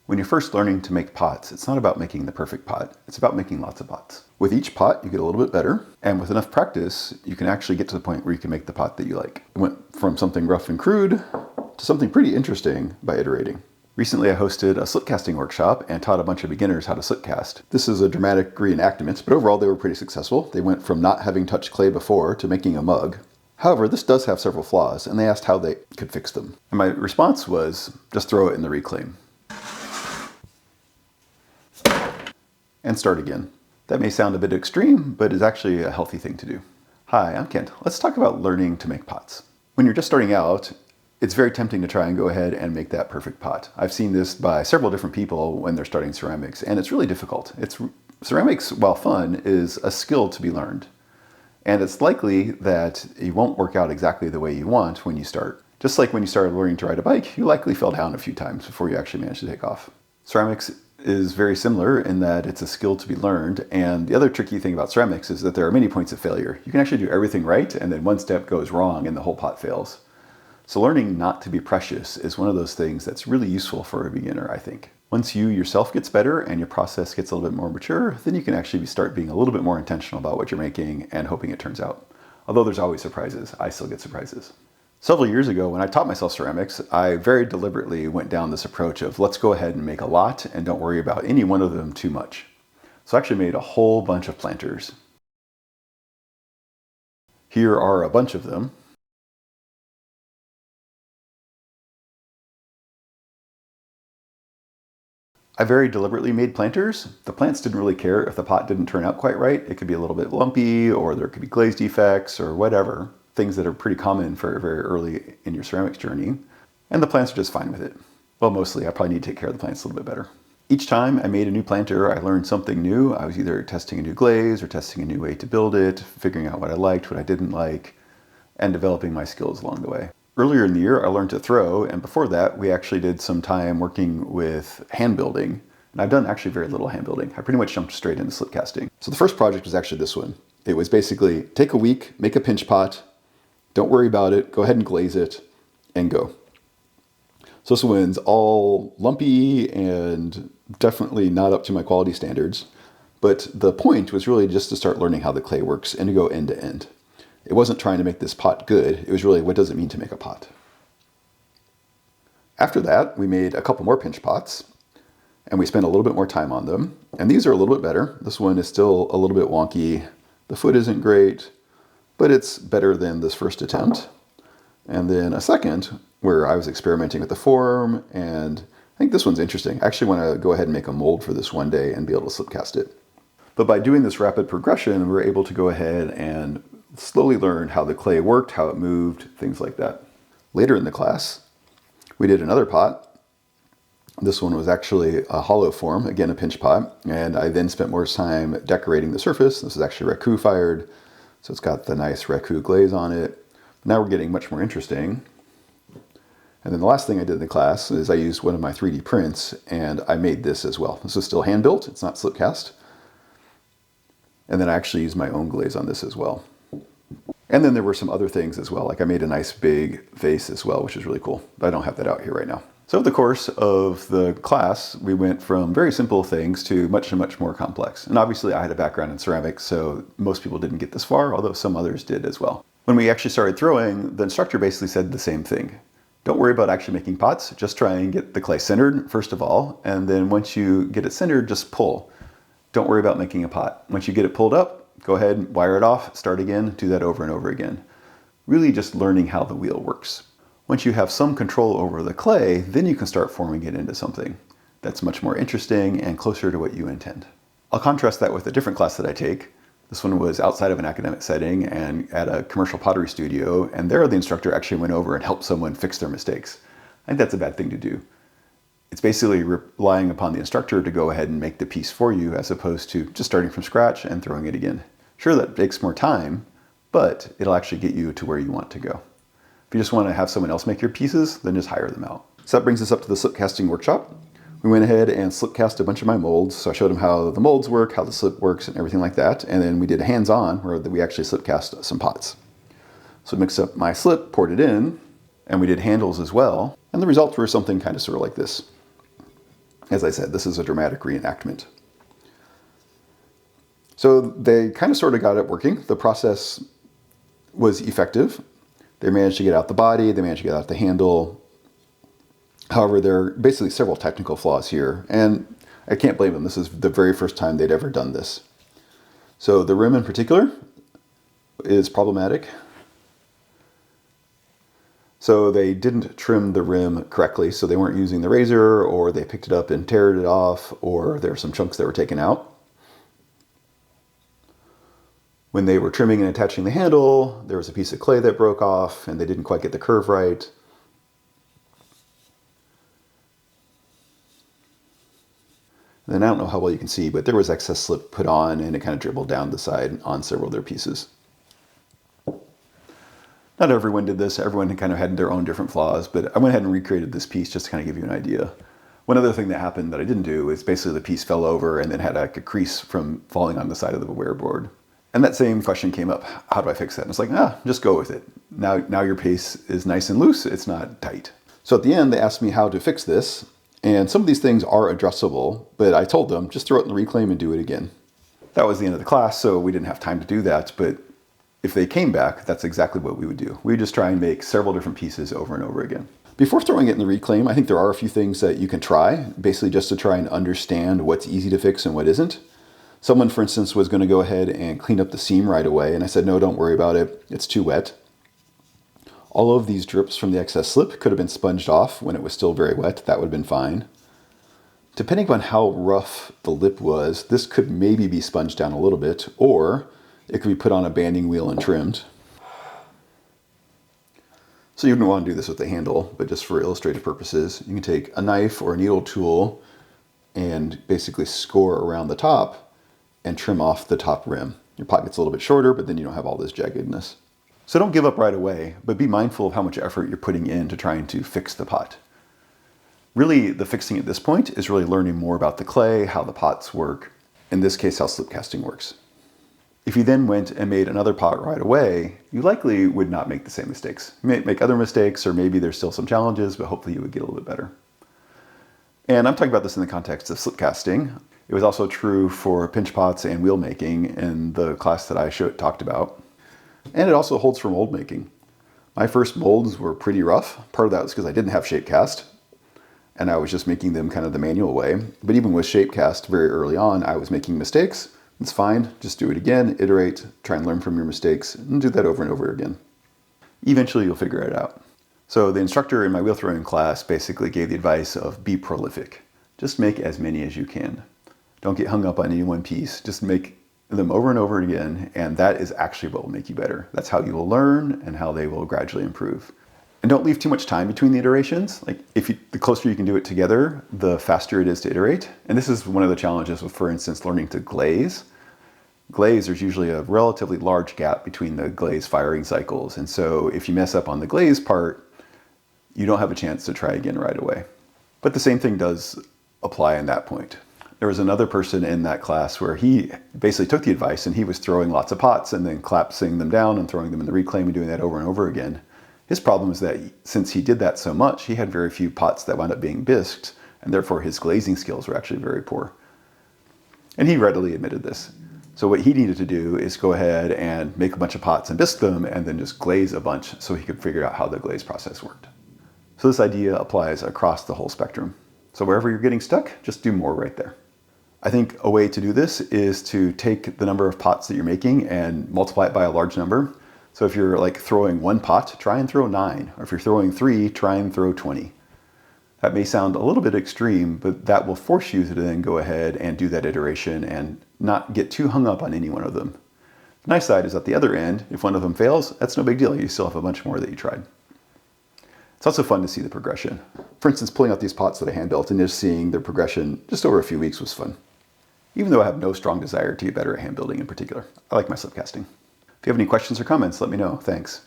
When you're first learning to make pots, it's not about making the perfect pot. It's about making lots of pots. With each pot, you get a little bit better, and with enough practice, you can actually get to the point where you can make the pot that you like. It went from something rough and crude to something pretty interesting by iterating. Recently, I hosted a slip casting workshop and taught a bunch of beginners how to slip cast. This is a dramatic reenactment, but overall they were pretty successful. They went from not having touched clay before to making a mug. However, this does have several flaws, and they asked how they could fix them. And my response was, just throw it in the reclaim. And start again. That may sound a bit extreme, but is actually a healthy thing to do. Hi, I'm Kent. Let's talk about learning to make pots. When you're just starting out, it's very tempting to try and go ahead and make that perfect pot. I've seen this by several different people when they're starting ceramics, and it's really difficult. Ceramics, while fun, is a skill to be learned. And it's likely that it won't work out exactly the way you want when you start. Just like when you started learning to ride a bike, you likely fell down a few times before you actually managed to take off. Ceramics is very similar in that it's a skill to be learned, and the other tricky thing about ceramics is that there are many points of failure. You can actually do everything right, and then one step goes wrong and the whole pot fails. So learning not to be precious is one of those things that's really useful for a beginner, I think. Once you yourself gets better and your process gets a little bit more mature, then you can actually start being a little bit more intentional about what you're making and hoping it turns out. Although there's always surprises, I still get surprises. Several years ago, when I taught myself ceramics, I very deliberately went down this approach of let's go ahead and make a lot and don't worry about any one of them too much. So I actually made a whole bunch of planters. Here are a bunch of them. I very deliberately made planters. The plants didn't really care if the pot didn't turn out quite right. It could be a little bit lumpy, or there could be glaze defects, or whatever. Things that are pretty common for very early in your ceramics journey. And the plants are just fine with it. Well, mostly. I probably need to take care of the plants a little bit better. Each time I made a new planter, I learned something new. I was either testing a new glaze or testing a new way to build it, figuring out what I liked, what I didn't like, and developing my skills along the way. Earlier in the year, I learned to throw, and before that, we actually did some time working with hand building. And I've done actually very little hand building. I pretty much jumped straight into slip casting. So the first project was actually this one. It was basically take a week, make a pinch pot, don't worry about it, go ahead and glaze it, and go. So this one's all lumpy and definitely not up to my quality standards. But the point was really just to start learning how the clay works and to go end to end. It wasn't trying to make this pot good, it was really what does it mean to make a pot. After that, we made a couple more pinch pots, and we spent a little bit more time on them. And these are a little bit better. This one is still a little bit wonky. The foot isn't great, but it's better than this first attempt. And then a second where I was experimenting with the form, and I think this one's interesting. I actually want to go ahead and make a mold for this one day and be able to slip cast it. But by doing this rapid progression, we were able to go ahead and slowly learn how the clay worked, how it moved, things like that. Later in the class, we did another pot. This one was actually a hollow form, again a pinch pot, and I then spent more time decorating the surface. This is actually raku fired, so it's got the nice raku glaze on it. Now we're getting much more interesting. And then the last thing I did in the class is I used one of my 3D prints, and I made this as well. This is still hand built, it's not slip cast. And then I actually used my own glaze on this as well. And then there were some other things as well, like I made a nice big vase as well, which is really cool, but I don't have that out here right now. So over the course of the class, we went from very simple things to much more complex. And obviously I had a background in ceramics, so most people didn't get this far, although some others did as well. When we actually started throwing, the instructor basically said the same thing. Don't worry about actually making pots, just try and get the clay centered first of all, and then once you get it centered, just pull. Don't worry about making a pot. Once you get it pulled up, go ahead, wire it off, start again, do that over and over again. Really just learning how the wheel works. Once you have some control over the clay, then you can start forming it into something that's much more interesting and closer to what you intend. I'll contrast that with a different class that I take. This one was outside of an academic setting and at a commercial pottery studio, and there the instructor actually went over and helped someone fix their mistakes. I think that's a bad thing to do. It's basically relying upon the instructor to go ahead and make the piece for you as opposed to just starting from scratch and throwing it again. Sure, that takes more time, but it'll actually get you to where you want to go. If you just want to have someone else make your pieces, then just hire them out. So that brings us up to the slip casting workshop. We went ahead and slip cast a bunch of my molds. So I showed them how the molds work, how the slip works, and everything like that. And then we did hands-on where we actually slip cast some pots. So I mixed up my slip, poured it in, and we did handles as well. And the results were something kind of sort of like this. As I said, this is a dramatic reenactment. So they kind of sort of got it working. The process was effective. They managed to get out the body, they managed to get out the handle. However, there are basically several technical flaws here, and I can't blame them. This is the very first time they'd ever done this. So the rim in particular is problematic. So they didn't trim the rim correctly, so they weren't using the razor, or they picked it up and teared it off, or there were some chunks that were taken out. When they were trimming and attaching the handle, there was a piece of clay that broke off, and they didn't quite get the curve right. And then I don't know how well you can see, but there was excess slip put on, and it kind of dribbled down the side on several of their pieces. Not everyone did this. Everyone kind of had their own different flaws, but I went ahead and recreated this piece just to kind of give you an idea. One other thing that happened that I didn't do is basically the piece fell over and then had like a crease from falling on the side of the wear board. And that same question came up, how do I fix that? And it's like, just go with it. Now your piece is nice and loose, it's not tight. So at the end, they asked me how to fix this, and some of these things are addressable, but I told them, just throw it in the reclaim and do it again. That was the end of the class, so we didn't have time to do that, but if they came back, that's exactly what we would do. We would just try and make several different pieces over and over again. Before throwing it in the reclaim, I think there are a few things that you can try, basically just to try and understand what's easy to fix and what isn't. Someone, for instance, was going to go ahead and clean up the seam right away, and I said, no, don't worry about it. It's too wet. All of these drips from the excess slip could have been sponged off when it was still very wet. That would have been fine. Depending on how rough the lip was, this could maybe be sponged down a little bit, or it could be put on a banding wheel and trimmed. So you wouldn't want to do this with the handle, but just for illustrative purposes, you can take a knife or a needle tool and basically score around the top and trim off the top rim. Your pot gets a little bit shorter, but then you don't have all this jaggedness. So don't give up right away, but be mindful of how much effort you're putting into trying to fix the pot. Really, the fixing at this point is really learning more about the clay, how the pots work, in this case, how slip casting works. If you then went and made another pot right away, you likely would not make the same mistakes. You may make other mistakes, or maybe there's still some challenges, but hopefully you would get a little bit better. And I'm talking about this in the context of slip casting. It was also true for pinch pots and wheel making in the class that I talked about. And it also holds for mold making. My first molds were pretty rough. Part of that was because I didn't have shape cast, and I was just making them kind of the manual way. But even with shape cast very early on, I was making mistakes. It's fine, just do it again, iterate, try and learn from your mistakes, and do that over and over again. Eventually you'll figure it out. So the instructor in my wheel throwing class basically gave the advice of be prolific. Just make as many as you can. Don't get hung up on any one piece, just make them over and over again, and that is actually what will make you better. That's how you will learn and how they will gradually improve. And don't leave too much time between the iterations. The closer you can do it together, the faster it is to iterate. And this is one of the challenges with, for instance, learning to glaze. There's usually a relatively large gap between the glaze firing cycles. And so if you mess up on the glaze part, you don't have a chance to try again right away. But the same thing does apply in that point. There was another person in that class where he basically took the advice and he was throwing lots of pots and then collapsing them down and throwing them in the reclaim and doing that over and over again. His problem is that since he did that so much, he had very few pots that wound up being bisqued, and therefore his glazing skills were actually very poor. And he readily admitted this. So what he needed to do is go ahead and make a bunch of pots and bisque them and then just glaze a bunch so he could figure out how the glaze process worked. So this idea applies across the whole spectrum. So wherever you're getting stuck, just do more right there. I think a way to do this is to take the number of pots that you're making and multiply it by a large number. So if you're throwing one pot, try and throw 9. Or if you're throwing 3, try and throw 20. That may sound a little bit extreme, but that will force you to then go ahead and do that iteration and not get too hung up on any one of them. The nice side is at the other end, if one of them fails, that's no big deal. You still have a bunch more that you tried. It's also fun to see the progression. For instance, pulling out these pots that I hand built and just seeing their progression just over a few weeks was fun. Even though I have no strong desire to get better at hand building in particular. I like my slip casting. If you have any questions or comments, let me know. Thanks.